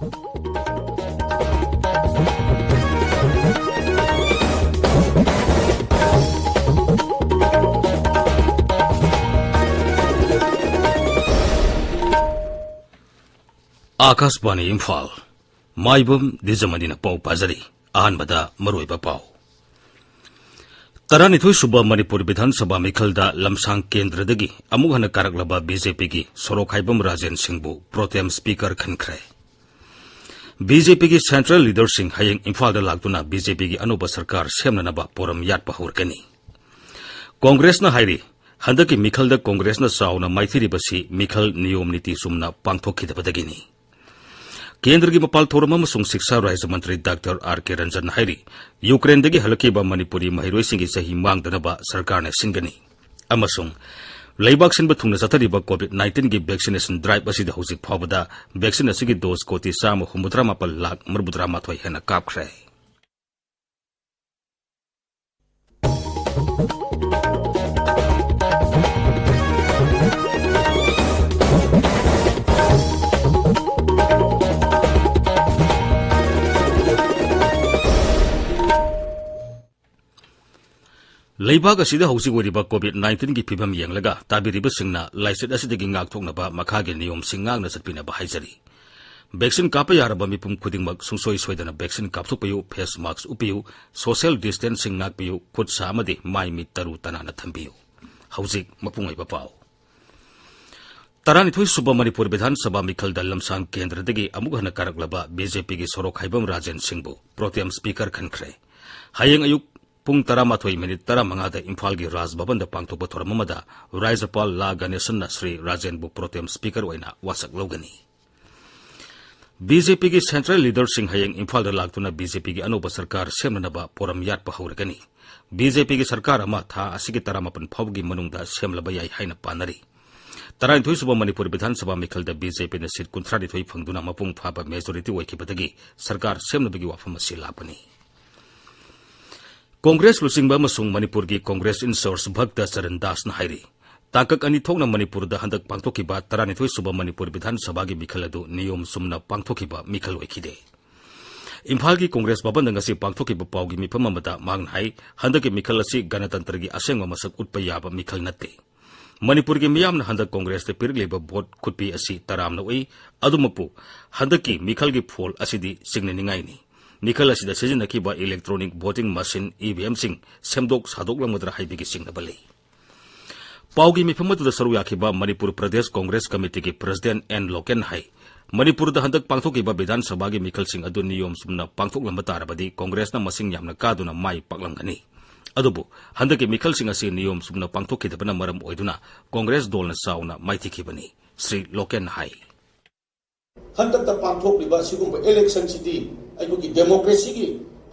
आकाशवाणी इम्फाल माइबम दिजमनिना पाउ पाजरी अहनबदा मरोइबा पाउ तरानिथोई सुबा मणिपुर विधानसभा मिखलदा लमसांग केंद्रदगी अमुक हन कारकलबा बीजेपी की सोरोखाइबम राजेन सिंहबु प्रोटेम स्पीकर खनख्रे बीजेपी की सेंट्रल लीडर सिंह हयेंग इम्फालदा लाक्तुना बीजेपी की अनोबा सरकार सेमननबा पोरम याटपा हौरगनी कांग्रेसना हाइरी हंदकी मिखलदा कांग्रेसना चाउना माइथिरिबसी मिखल नियम नीति सुमना पांगथोखिदबदगिनी केंद्र की मपाल थोरम अमसुंग शिक्षा राज्य मंत्री डॉक्टर आर के रंजन हाइरी यूक्रेन दगी हलकीबा मणिपुरी महिरोइसिंगी सही मांगदनबा सरकार ने सिंगनी अमसुंग लेबाक सिनबा थुंगना चथरिबा कोविड-19 की वैक्सीनेशन ड्राइव असिदा हौजिक फावबदा वैक्सीन असिगी डोज कोटी 193,40,000 हेना कापख्रे लेबाग असिदा हौजिक ओरिबा कोविड-19 की फिभम येंगलगा ताबिरिबसिंगना लाइसेट असिदगी ngaktoknaba मखागे नियम सिंगांगना चटपिनबा हाइजरी वैक्सीन कापा यारबा मिपुम खुदिंगमक सुंसोई सोइदना वैक्सीन कापथोकपयु फेस मास्क उपियु सोशल डिस्टेंसिंग नाकपियु खुद सामदे माइ मि तरु तनाना थंबियु हौजिक मपुंगैबा पाउ तरानिथोई सुबा मणिपुर विधानसभा मिखलदा लमसांग केंद्रदगी अमुक हन कारकलबा बीजेपी की सोरोखाइबम राजेन सिंहबु प्रोटेम स्पीकर खनख्रे हयेंग अयुक पुंग 13:35 इम्फाल की राजभवन पांगथोकपा थोरम अमदा राज्यपाल ला गणेशन श्री राजेनबु प्रोटेम स्पीकर ओइना वासक लौगनी बीजेपी की सेंट्रल लीडर सिंह हयेंग इम्फाल लाक्तुना बीजेपी की अनोबा सरकार सेमननबा पोरम याटपा हौरगनी बीजेपी की सरकार अमा था असिगी 19 फावगी मनुंगदा सेमलबा याई हाइना पानरी तरानिथोई सुबा मणिपुर विधानसभा मिखलदा बीजेपी ने सीट 32 फंगदुना मपुंग फाबा मेजोरिटी ओइखिबदगी सरकार सेमनबगी वाफम असि लापनी कांग्रेस लुचिंबा अमसुंग मणिपुर की कांग्रेस इंचार्ज भक्त चरण दास हाइरी ताकक अनि थोकना मणिपुर हंदक पांगथोखिबा 13 सुबा मणिपुर विधानसभा की मिखल अदु नियम सुमना पांगथोखिबा मिखल ओइखिदे इम्फाल की कांग्रेस भवन ngasi पांगथोखिबा पाउगी मिफम अमदा मांग हाई हंदक मिखल असि गणतंत्र की असेंग मसक उटपा याबा मिखल नत्ते मणिपुर की मियामना हंदक कांग्रेस ते पिरलेबा वोट खुटपी असि तरामना ओइ अदुमपु हंदक की मिखल की फोल असिदी सिग्ननिंगाइनी मिखल असिदा सिजनखिबा इलेक्ट्रॉनिक वोटिंग मशीन ईवीएम सिंग सेमदोक सादोकलमद्रा हाइबिगी सिंगनबा लई पाउगी मिफमदुदा सरू याखिबा मणिपुर प्रदेश कांग्रेस कमिटी की प्रेसिडेंट एन लोकेन हाई मणिपुर हंदक पांगथोखिबा विधानसभा की मिखल सिंग अदु नियम सुमना पांगथोकलंबा तारबदी कांग्रेसना मसिंग यामना कादुना माई पाकलंगनी अदुबु हंदक मिखल सिंग असि नियम सुमना पांगथोखिदबना मरम ओइदुना कांग्रेस दोलना साउना माइथिखिबनी श्री लोकेन हाई हंदक पांगथोकलिबा सिगुंबा इलेक्शन सिटी अयुगी डेमोक्रेसी की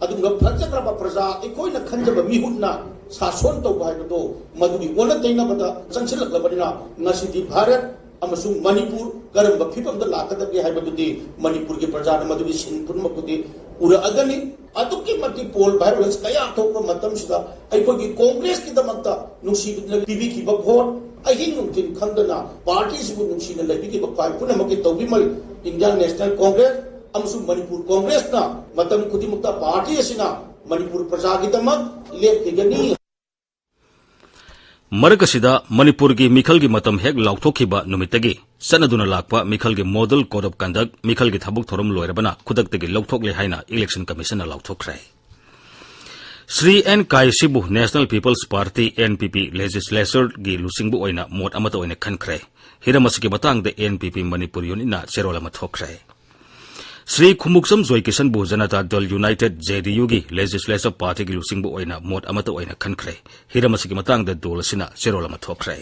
अदुंगा फजग्रबा प्रजा एकोइना खंजबा मिहुटना शासन तौबा हाइबदो मदुगी ओना तैनाबदा चंसिलकलबनिना ngasiदी भारत अमसुंग मणिपुर करंबा फिफमदा लाकदगे हाइबदुदी मणिपुर की प्रजा मदुगी सिनपुनमकुदी उरा अगनी अदुकी मति पोल वायरलेंस कया थोकबा मतमसिदा अइकोगी कांग्रेस की दमकता नुसीबिदना पिबिखिबा भोट अहिंग नुंथिन खंदना पार्टी सिबु नुसीना लबिखिबा पाइ पुनमके तौबिमल इंडियन नेशनल कांग्रेस अमसुंग मणिपुर कांग्रेस ना मतम खुदिमुक्ता पार्टी असिना मणिपुर प्रजा की दमक लेखिगनी मरकसिदा मणिपुर की मिखल की मतम हेक लाउथोखिबा नुमितगी सनदुना लाकपा मिखल की मॉडल कोड ऑफ कंडक्ट मिखल की थबुक थोरम लोयरबना खुदक्तगी लौथोकले हाइना इलेक्शन कमीशन लाउथोखरे श्री एन काइसिबु National People's Party NPP legislature की लुसिंगबु ओइना मोट अमत ओइना खनख्रे हिरमसकी बतांगदे एनपीपी मणिपुर यूनिना चेरोल अमा थोखरे श्री खुमुक्सम जोय किशनबु जनता दल यूनाइटेड जेडीयू की लेजिस्लेचर पार्टी की लुसिंगबु ओइना मोट अमत ओइना खनख्रे हिरमसकी बतांगदे दोलसिना चेरोल अमा थोखरे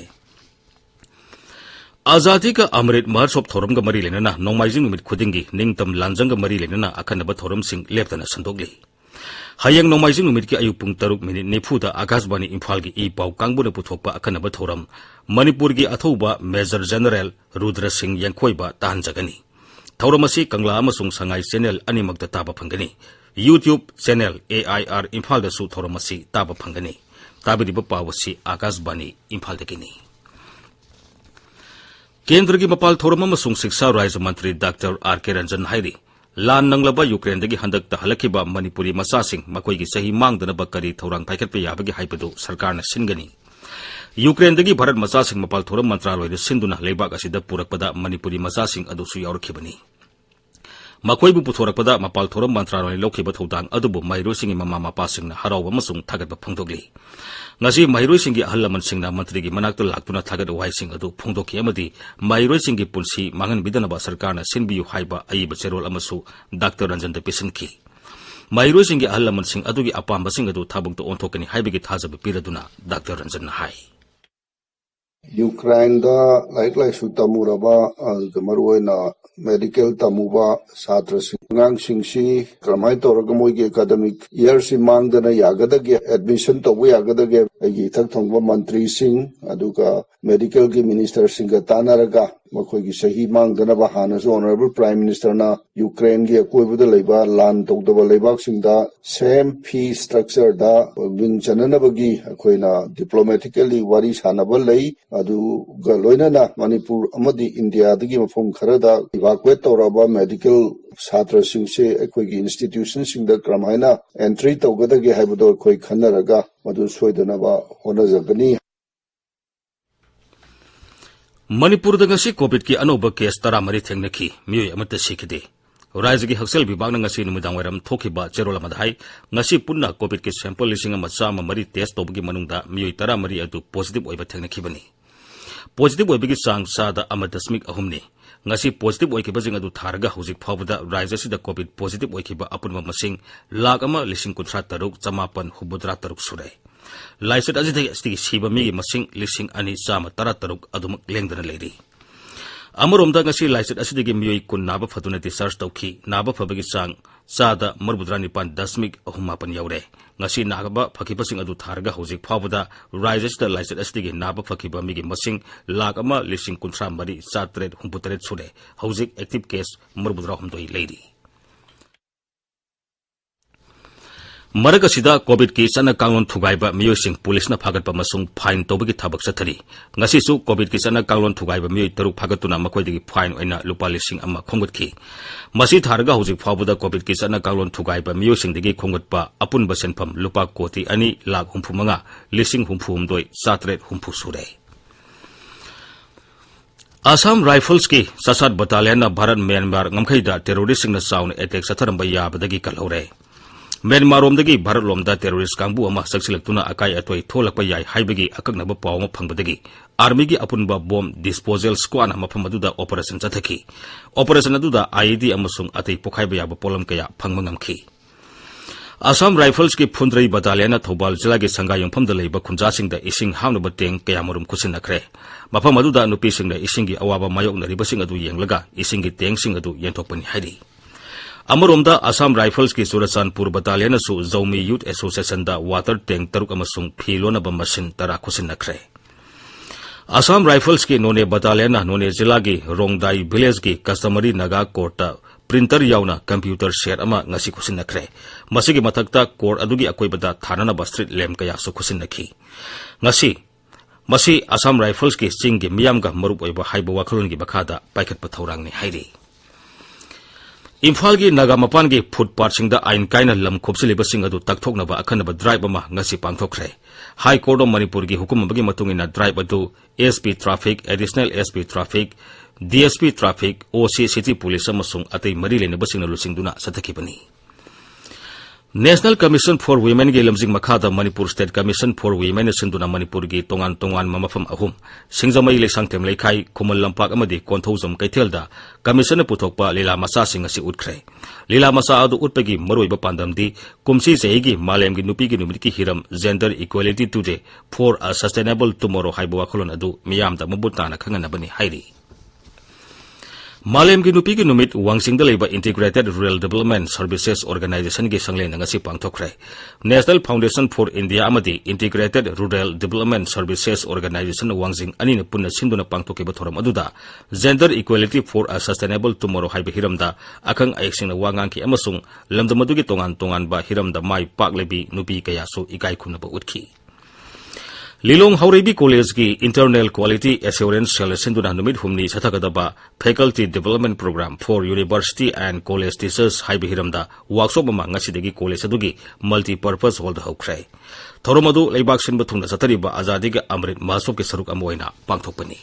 आजादी का अमृत महोत्सव थोरम का मरी लेना नोंमाइजिंग नुमित खुदिंगी निंगतम लांजंग का मरी लेना अखनब थोरम सिंह लेपतना संदोगली हयंग नोंमाइजिंग नुमित की अयुक पुंग 3:40 आकाशवाणी इम्फाल की ई पाउ कांगबुना पुथोकपा अखनब थोरम मणिपुर की अथौबा मेजर जनरल रुद्र सिंह यंखोइबा ताहनजगनी थौरम असि कंगला अमसुंग संगाई चैनल अनिमक ताबा फंगनी यूट्यूब चैनल AIR इम्फाल दसु थौरम असि ताबा फंगनी ताबिदिबा पावसी आकाशवाणी इम्फाल दगिनी केंद्र की मपाल थोरम अमसुंग शिक्षा राज्य मंत्री डॉक्टर आर के रंजन हाइरी ꯂꯥꯟ ꯅꯪꯂꯕ ꯌꯨꯀ꯭ꯔꯦꯟꯗꯒꯤ ꯍꯟꯗꯛꯇ ꯍꯜꯂꯛꯈꯤꯕ ꯃꯅꯤꯄꯨꯔꯤ ꯃꯆꯥꯁꯤꯡ ꯃꯈꯣꯏꯒꯤ ꯆꯍꯤ ꯃꯥꯡꯗꯅꯕ ꯀꯔꯤ ꯊꯧꯔꯥꯡ ꯄꯥꯏꯈꯠꯄ ꯌꯥꯕꯒꯦ ꯍꯥꯏꯕꯗꯨ ꯁꯔꯀꯥꯔꯅ ꯁꯤꯟꯒꯅꯤ ꯌꯨꯀ꯭ꯔꯦꯟꯗꯒꯤ ꯚꯥꯔꯠ ꯃꯆꯥꯁꯤꯡ ꯃꯄꯥꯜ ꯊꯧꯔꯝ ꯃꯟꯇ꯭ꯔꯥꯂꯣꯏꯗ ꯁꯤꯟꯗꯨꯅ ꯂꯩꯕꯥꯛ ꯑꯁꯤꯗ ꯄꯨꯔꯛꯄꯗ ꯃꯅꯤꯄꯨꯔꯤ ꯃꯆꯥꯁꯤꯡ ꯑꯗꯨꯁꯨ ꯌꯥꯎꯔꯛꯈꯤꯕꯅꯤ ꯃꯈꯣꯏꯕꯨ ꯄꯨꯊꯣꯔꯛꯄꯗ ꯃꯄꯥꯜ ꯊꯧꯔꯝ ꯃꯟꯇ꯭ꯔꯥꯂꯣꯏꯅ ꯂꯧꯈꯤꯕ ꯊꯧꯗꯥꯡ ꯑꯗꯨꯕꯨ ꯃꯍꯩꯔꯣꯏꯁꯤꯡꯒꯤ ꯃꯃꯥ ꯃꯄꯥꯁꯤꯡꯅ ꯍꯔꯥꯎꯕ ꯑꯃꯁꯨꯡ ꯊꯥꯒꯠꯄ ꯐꯣꯡꯗꯣꯛꯂꯤ ngasi ꯃꯍꯩꯔꯣꯏꯁꯤꯡꯒꯤ ꯑꯍꯜ ꯂꯃꯟꯁꯤꯡꯅ ꯃꯟꯇ꯭ꯔꯤꯒꯤ ꯃꯅꯥꯛꯇ ꯂꯥꯛꯇꯨꯅ ꯊꯥꯒꯠ ꯋꯥꯍꯩꯁꯤꯡ ꯑꯗꯨ ꯐꯣꯡꯗꯣꯛꯈꯤ ꯑꯃꯗꯤ ꯃꯍꯩꯔꯣꯏꯁꯤꯡꯒꯤ ꯄꯨꯟꯁꯤ ꯃꯥꯡꯍꯟꯕꯤꯗꯅꯕ ꯁꯔꯀꯥꯔꯅ ꯁꯤꯟꯕꯤꯌꯨ ꯍꯥꯏꯕ ꯑꯏꯕ ꯆꯦꯔꯣꯜ ꯑꯃꯁꯨ ꯗꯥꯛꯇꯔ ꯔꯟꯖꯟꯗ ꯄꯤꯁꯤꯟꯈꯤ ꯃꯍꯩꯔꯣꯏꯁꯤꯡꯒꯤ ꯑꯍꯜ ꯂꯃꯟꯁꯤꯡ ꯑꯗꯨꯒꯤ ꯑꯄꯥꯝꯕꯁꯤꯡ ꯑꯗꯨ ꯊꯕꯛꯇ ꯑꯣꯟꯊꯣꯛꯀꯅꯤ ꯍꯥꯏꯕꯒꯤ ꯊꯥꯖꯕ ꯄꯤꯔꯗꯨꯅ ꯗꯥꯛꯇꯔ ꯔꯟꯖꯟꯅ ꯍꯥꯏ ꯌꯨꯀ꯭ꯔꯦꯟꯗ ꯂꯥꯏꯔꯤꯛ ꯂꯥꯏꯁꯨ ꯇꯝꯃꯨꯔꯕ ꯃꯔꯨꯑꯣꯏꯅ ꯃꯦꯗꯤꯀꯦꯜ ꯇꯝꯃꯨꯕ ꯁꯥꯇ꯭ꯔꯁꯤꯡ ꯑꯉꯥꯡꯁꯤꯡꯁꯤ ꯀꯔꯝꯍꯥꯏꯅ ꯇꯧꯔꯒ ꯃꯣꯏꯒꯤ ꯑꯦꯀꯥꯗꯃꯤꯛ ꯏꯌꯔꯁꯤ ꯃꯥꯡꯗꯅ ꯌꯥꯒꯗꯒꯦ ꯑꯦꯗꯃꯤꯁꯟ ꯇꯧꯕ ꯌꯥꯒꯗꯒꯦ ꯑꯩꯒꯤ ꯏꯊꯛ ꯊꯣꯡꯕ ꯃꯟꯇ꯭ꯔꯤꯁꯤꯡ ꯑꯗꯨꯒ ꯃꯦꯗꯤꯀꯦꯜꯒꯤ ꯃꯤꯅꯤꯁꯇꯔꯁꯤꯡꯒ ꯇꯥꯟꯅꯔꯒ ꯃꯈꯣꯏꯒꯤ ꯆꯍꯤ ꯃꯥꯡꯗꯅꯕ ꯍꯥꯟꯅꯁꯨ ꯑꯣꯅꯔꯦꯕꯜ ꯄ꯭ꯔꯥꯏꯝ ꯃꯤꯅꯤꯁꯇꯔꯅ ꯌꯨꯀ꯭ꯔꯦꯟꯒꯤ ꯑꯀꯣꯏꯕꯗ ꯂꯩꯕ ꯂꯥꯟ ꯇꯧꯗꯕ ꯂꯩꯕꯥꯛꯁꯤꯡꯗ ꯁꯦꯝ ꯐꯤ ꯁ꯭ꯇ꯭ꯔꯛꯆꯔꯗ ꯃꯤꯡ ꯆꯟꯅꯅꯕꯒꯤ ꯑꯩꯈꯣꯏꯅ ꯗꯤꯄ꯭ꯂꯣꯃꯦꯇꯤꯀꯦꯜꯂꯤ ꯋꯥꯔꯤ ꯁꯥꯟꯅꯕ ꯂꯩ ꯑꯗꯨꯒ ꯂꯣꯏꯅꯅ ꯃꯅꯤꯄꯨꯔ ꯑꯃꯗꯤ ꯏꯟꯗꯤꯌꯥꯗꯒꯤ ꯃꯐꯝ ꯈꯔꯗ ꯏꯚꯥꯀꯨꯋꯦꯠ ꯇꯧꯔꯕ ꯃꯦꯗꯤꯀꯦꯜ ꯁꯥꯇ꯭ꯔꯁꯤꯡꯁꯦ ꯑꯩꯈꯣꯏꯒꯤ ꯏꯟꯁꯇꯤꯇ꯭ꯌꯨꯁꯟꯁꯤꯡꯗ ꯀꯔꯝꯍꯥꯏꯅ ꯑꯦꯟꯇ꯭ꯔꯤ ꯇꯧꯒꯗꯒꯦ ꯍꯥꯏꯕꯗꯣ ꯑꯩꯈꯣꯏ ꯈꯟꯅꯔꯒ ꯃꯗꯨ ꯁꯣꯏꯗꯅꯕ ꯍꯣꯠꯅꯖꯒꯅꯤ ꯃꯅꯤꯄꯨꯔꯗ ꯉꯁꯤ ꯀꯣꯚꯤꯗꯀꯤ ꯑꯅꯧꯕ ꯀꯦꯁ 13 ꯊꯦꯡꯅꯈꯤ ꯃꯤꯑꯣꯏ ꯑꯃꯠꯇ ꯁꯤꯈꯤꯗꯦ ꯔꯥꯖ꯭ꯌꯒꯤ ꯍꯛꯁꯦꯜ ꯕꯤꯚꯥꯒꯅ ꯉꯁꯤ ꯅꯨꯃꯤꯗꯥꯡꯋꯥꯏꯔꯝ ꯊꯣꯛꯈꯤꯕ ꯆꯦꯔꯣꯜ ꯑꯃꯗ ꯍꯥꯏ ꯉꯁꯤ ꯄꯨꯟꯅ ꯀꯣꯚꯤꯗꯀꯤ ꯁꯦꯝꯄꯜ 1,103 ꯇꯦꯁ ꯇꯧꯕꯒꯤ ꯃꯅꯨꯡꯗ ꯃꯤꯑꯣꯏ 13 ꯑꯗꯨ ꯄꯣꯖꯤꯇꯤꯚ ꯑꯣꯏꯕ ꯊꯦꯡꯅꯈꯤꯕꯅꯤ ꯄꯣꯖꯤꯇꯤꯚ ꯑꯣꯏꯕꯒꯤ ꯆꯥꯡ 1.3ꯅꯤ ngasi positive oikibasing adu tharaga hojik phawbada rajya sida covid positive oikiba apunba masing lakh ama lising kunthra taruk chamapan hubudra taruk sure laisat ajidai asti siba mi masing lising ani chama tara taruk adumak lengdana leiri amoromda ngasi laisat asidagi miyoi kun naba fatuna ti search tawki naba phabagi chang chada marbudra nipan dasmik ahumapan yaure ngasi nagaba phakibasing adu tharaga hojik phawbada rajya sida laisat asidagi naba phakiba mi masing lakh ama lising kunthra mari chatret humputret sure hojik active case marbudra humdoi leiri Maraga sida COVID ki sana kanglon thugaiba miyosing police na phagatpa masung fine tobagi thabak sathari ngasi su COVID ki sana kanglon thugaiba miyoy taruk phagatuna makoidagi fine oina lupa lising ama khongutki masi tharaga hojik phawbuda COVID ki sana kanglon thugaiba miyosing dagi khongutpa apunba senpham lupa koti ani lakh humphumanga lising humphumdoi satret humphu sure Assam Rifles ki Sasat Battalion na Bharat Myanmar ngamkhaida terrorist sing na saun attack satharamba yabadagi kalhore Myanmar romdagi Bharat lomda terrorist kangbu ama saksilakuna akai atoi tholakpa yai haibagi akaknaba pawma phangbadagi army gi apunba bomb disposal squad ama phamaduda operation chathaki operation aduda IED amasung atei pokhaiba yaba polam kaya phangma ngamkhi Assam Rifles ki Phundrai Battalion na Thobal jila gi sanga yongpham da leiba khunja singda ising haunaba teng kaya marum kusinakre mafam aduda nupi singda isingi awaba mayok nariba sing adu yenglaga isingi teng sing adu yentokpani hairi Amoromda Assam Rifles ki Surachandpur Battalion su Zaumi Youth Association da water tank taruk amasung philona ba machine tara khusin nakre Assam Rifles ki None Battalion na None jila gi Rongdai village ki customary naga court printer yauna computer share ama ngasi khusin nakre masigi mathakta court adugi akoibada thanana ba street lamp kaya su khusin nakhi masi Assam Rifles ki singgi miyam ga marup oiba haiba wakhalon gi bakhada paikhat pathorang ni hairi Imphal gi Naga Mapan gi footpath singda ain kaina lam khopsiliba sing adu takthoknaba akhanaba drive ama ngasi pangthokre High Court of Manipur gi hukum bagi matungina drive adu SP traffic additional SP traffic DSP traffic OC city police amasung atei mari lena basing na lusingduna sathakibani National Commission for Women gi lamjing makhada Manipur State Commission for Women sinduna Manipur gi tongan mamafam ahum singjamai lesang tem leikhai khumal lampak amadi konthoujam kaithelda commission puthokpa lila masa singa si utkre lila masa adu utpagi maroiba pandamdi kumsi seigi malem gi nupi gi numit ki hiram gender equality today for a sustainable tomorrow haibo kholon adu miyam da mabutana khangana bani hairi Malem gi nupi gi numit wangsing da leiba Integrated Rural Development Services Organization gi sanglen ngasi pangthokre National Foundation for India amadi Integrated Rural Development Services Organization wangsing ani na punna sinduna pangthokiba thoram aduda Gender Equality for a Sustainable Tomorrow haiba hiramda akhang aiksing na wangang ki amasung lamdamadugi tongan ba hiramda mai paklebi nupi kaya so ikai khunaba utkhi Lilong Haurebi College ki Internal Quality Assurance Cell Sinduna Numit Humni Sathakadaba Faculty Development Program for University and College Teachers Haibihiramda workshop ama ngasidagi college adugi multi-purpose hall da hokrai. Thoromadu leibak sinba thungna satariba Azadi ga Amrit Mahotsav ke saruk ama oina pangthokpani.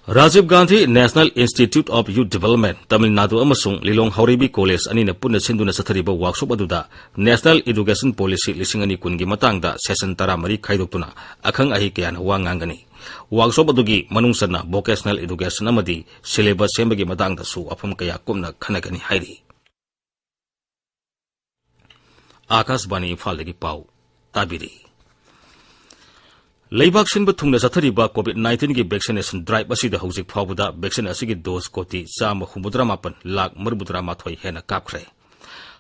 Rajiv Gandhi National Institute of Youth Development Tamil Nadu amasung Lilong Haurebi College anina punna sinduna sathariba workshop aduda National Education Policy lisingani kungi matangda session taramari khaidoktuna akhang ahi kayana wangangani workshop adugi manungsana vocational education amadi syllabus sembagi matangda su afam kaya kumna khanagani hairi Akashbani Imphaldagi pau tabiri Leibak sinba thungna sathariba COVID-19 ki vaccination drive asida hojik phawbuda vaccine asigi dose koti 168 lakh 138 hena kapkhre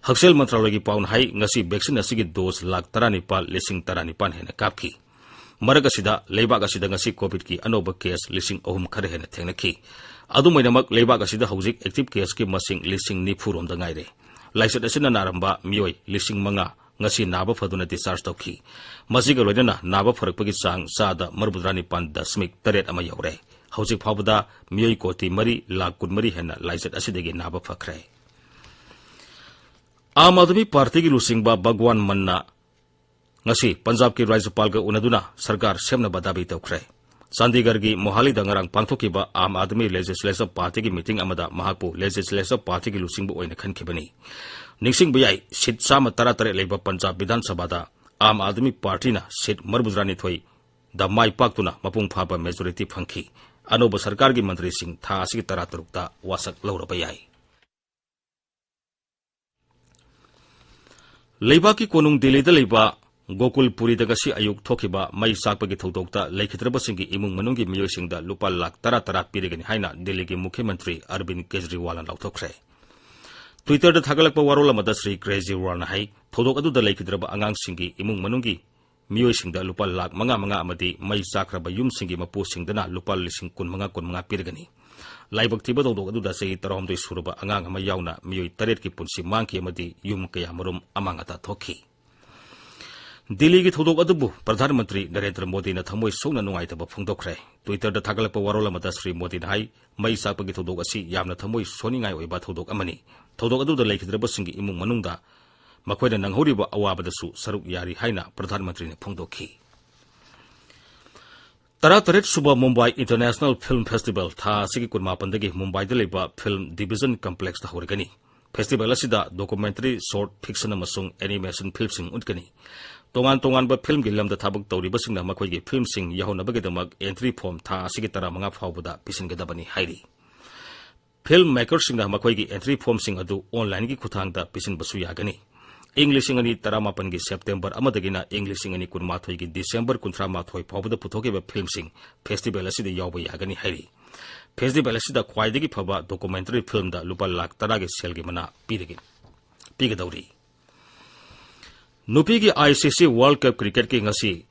Haksel Mantralaya ki paun hai ngasi vaccine asigi dose lakh 17,019 hena kapki Marag asida leibak asida ngasi COVID ki anoba case 3,000 khare hena thengnaki adumainamak leibak asida hojik active case ki masing 90 rom da ngaire laisat asina naramba mioi 5,000 ngasi naba faduna discharge tawki masiga loidana naba farakpagi sang sada marbudrani pan dasmik taret ama yaure hojik phawbuda miyoi koti mari lakh 10 hena laisat asidagi naba fakhre Aam Aadmi Party ki lusingba Bhagwan Manna ngasi Punjab ki Rajyapal ga unaduna sarkar semna badabi tawkhre Chandigarh gi Mohali da ngarang pangthokiba Aam Aadmi Legislative Party ki meeting amada mahakpu Legislative Party ki lusingbu oina khankhibani Ningsing bayai sit sama tara leba Punjab Vidhan Sabha da Aam Aadmi Party na sit marbudrani thoi da mai paktuna mapung phaba majority phangki anoba sarkar gi mantri sing tha asigi tara tarukta wasak laura bayai Leiba ki konung Delhi da leba Gokul Puri da gasi ayuk thokiba mai sakpagi thodokta leikhitraba singi imung manungi miyoi singda lupa lakh tara pirigani haina Delhi gi Mukhyamantri Arvind Kejriwal na lauthokre Twitter da thagalakpa warol amada Sri Kejriwal na hai thodok adu da leikhidraba angang singi imung manungi miyoi singda lupa lakh 5 amadi mai sakraba yum singi mapu singdana lupa 10,000 pirigani laibak tiba thodok adu da sei taromdoi suraba angang ama yauna miyoi taret ki punsi mangki amadi yum kaya marum amangata thoki Delhi ki thodok adubu Pradhan Mantri Narendra Modi na thamoi songna nungaitaba phongdokre Twitter da thagalakpa warol amada Sri Modi na hai mai sakpagi thodok asi yamna thamoi soningai oiba thodok amani thodok adu da leikhidraba singi imung manungda makoina nanghoriba awabadasu saruk yari haina Pradhan Mantri ne phongdokhi Tara-taret suba Mumbai International Film Festival tha sigi kunma pandagi Mumbai da leba Film Division Complex da horigani festival asida documentary short fiction amasung animation film sing utkani tongan ba film gi lamda thabak tawriba singna makoi gi film sing yahonabagi damak entry form tha sigi tara manga phawbuda pisingadabani hairi film maker singna makoi gi entry form sing adu online gi khuthangda pisinbasu yagani English singani taramapan gi September amadagina English singani kunmathoi gi December 13 phawbuda puthokiba film sing festival asida yawba yagani hairi festival asida khwaidagi phaba documentary film da lupa lakh 10 gi sel gi mana pigadawri Nupi ki ICC World Cup cricket ki ngasi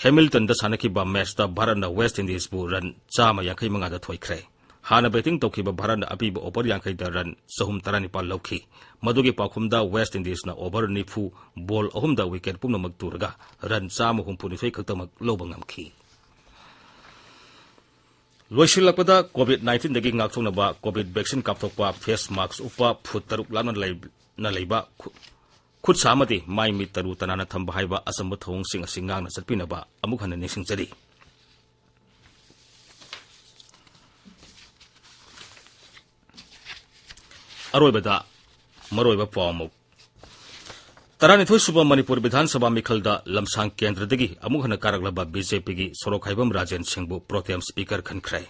Hamilton da sanakiba match da Bharat na West Indies bu run 150 da thoikre hana batting tokiba Bharat na apiba over 50 da run 312 lauki madugi pakhumda West Indies na over nifu ball ahum da wicket pumna magturga run 163 khaktamak lobangamki Loisilakpada COVID-19 dagi ngakthonaba COVID vaccine kapthokpa face mask upa phut taruk lana leiba khut samati mai mi taru tanana thamba haiba asamba thong sing asingang na sarpinaba amuk hana nisingchari aroibada maroiba pawmuk Taranithoi suba Manipur Vidhan Sabha Mikhalda Lamsang Kendra dagi amuk hana karaklaba BJP gi Sorokhaibam Rajan Singbu Protem Speaker khankrai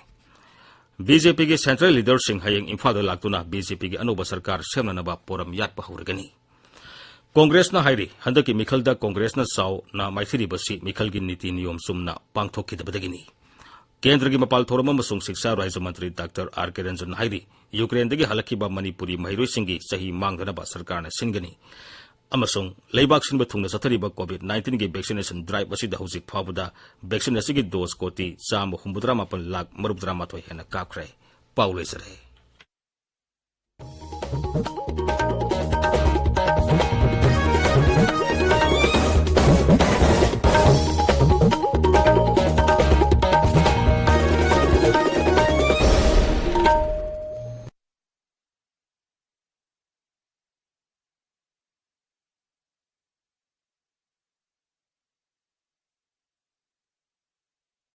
BJP gi Central Leader Singh hayeng Imphal laktuna BJP gi anoba sarkar semnanaba poram yatpa hurgani Congress na hairi handaki Mikhalda Congress na saw na maithiri basi Mikhal gi niti niyom sumna pangthokidabadagini Kendra gi mapal thorama masung Shiksha Rajya Mantri Dr. R.K. Ranjan hairi Ukraine dagi halakiba Manipuri mahiroi singi sahi mangdanaba sarkar na singani Amasung leibak sinba thungna sathariba COVID-19 gi vaccination drive asida hojik phawbuda vaccine asigi dose koti 168 lakh 138 hena kakre paulesare